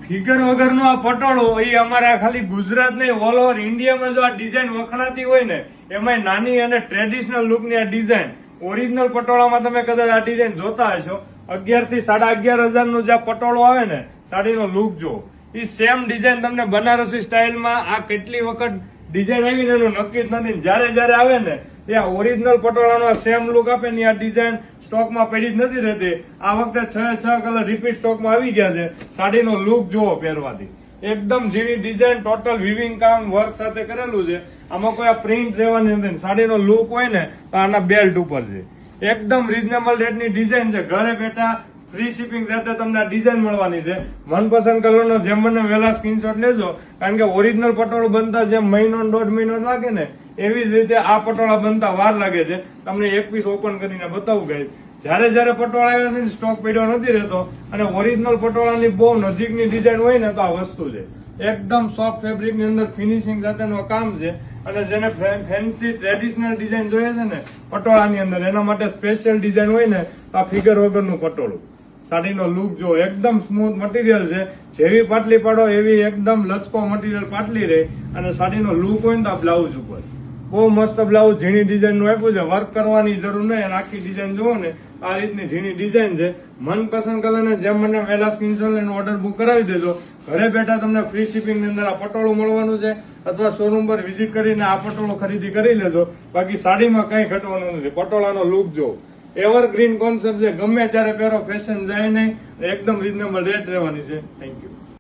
figure વગરનો આ પટોળો એ અમારા ખાલી ગુજરાત નહીં ઓલ ઓવર ઇન્ડિયામાં જો આ ડિઝાઇન વખણાતી હોય ને એમાં નાની અને ટ્રેડિશનલ લુકની આ ડિઝાઇન ઓરિજિનલ પટોળામાં તમે કદાચ આ ડિઝાઇન જોતા હશો 11,000 થી 11,500 નું જે પટોળો આવે ને સાડીનો લુક જો એ સેમ ડિઝાઇન તમને બનારસી સ્ટાઇલમાં આ કેટલી વખત ડિઝાઇન આવી ને એનું નક્કી જ નથી જયારે આવે ને ત્યાં ઓરિજિનલ પટોળાનો સેમ લુક આપે ને આ ડિઝાઇન સ્ટોકમાં પડી જ નથી રહેતી આ વખતે 6 કલર રિપીટ સ્ટોકમાં આવી ગયા છે સાડીનો લુક જુઓ પહેરવાથી એકદમ ઝીણી ડિઝાઇન ટોટલ વિવિંગ કામ વર્ક સાથે કરેલું છે આમાં કોઈ આ પ્રિન્ટ રહેવાની નથી સાડીનો લુક હોય ને તો આના બેલ્ટ ઉપર છે એકદમ રીઝનેબલ રેટની ડિઝાઇન છે ઘરે બેઠા ફ્રી શિપિંગ સાથે તમને આ ડિઝાઇન મળવાની છે મનપસંદ કલરનો જેમ મને વહેલા સ્ક્રીનશોટ લેજો કારણ કે ઓરિજિનલ પટોળું બનતા જેમ મહિનો 1.5 મહિનો લાગે ને એવી જ રીતે આ પટોળા બનતા વાર લાગે છે તમને એક પીસ ઓપન કરીને બતાવું ગઈ જયારે પટોળા આવ્યા છે ને સ્ટોક પડ્યો નથી રહેતો અને ઓરિજિનલ પટોળાની બહુ નજીકની ડિઝાઇન હોય ને તો આ વસ્તુ છે એકદમ સોફ્ટ ફેબ્રિક ની અંદર ફિનિશિંગ સાથેનું કામ છે અને જેને ફેન્સી ટ્રેડિશનલ ડિઝાઇન જોઈએ છે ને પટોળાની અંદર એના માટે સ્પેશિયલ ડિઝાઇન હોય ને તો આ ફિગર વગરનું પટોળું સાડીનો લુક જો એકદમ સ્મૂથ મટીરિયલ છે જેવી પાટલી પાડો એવી એકદમ લચકો મટીરિયલ પાટલી રહે અને સાડીનો લુક હોય ને તો આ બ્લાઉઝ ઉપર બહુ મસ્ત બ્લાઉઝ ઝીણી ડિઝાઇન નું આપ્યું છે વર્ક કરવાની જરૂર નહીં આખી ડિઝાઇન જુઓ ને આ રીતની ઝીણી ડિઝાઇન છે મનપસંદ કલર ને જેમ મને વહેલા સ્ક્રીનશોટ લઈને ઓર્ડર બુક કરાવી દેજો ઘરે બેઠા તમને ફ્રી શિપિંગ ની અંદર આ પટોળું મળવાનું છે અથવા શોરૂમ પર વિઝિટ કરીને આ પટોળો ખરીદી કરી લેજો બાકી સાડીમાં કઈ ઘટવાનું નથી પટોળાનો લુક જો એવરગ્રીન કોન્સેપ્ટ છે ગમે ત્યારે પહેરો ફેશન જાય નહીં એકદમ રીઝનેબલ રેટ રહેવાની છે થેન્ક યુ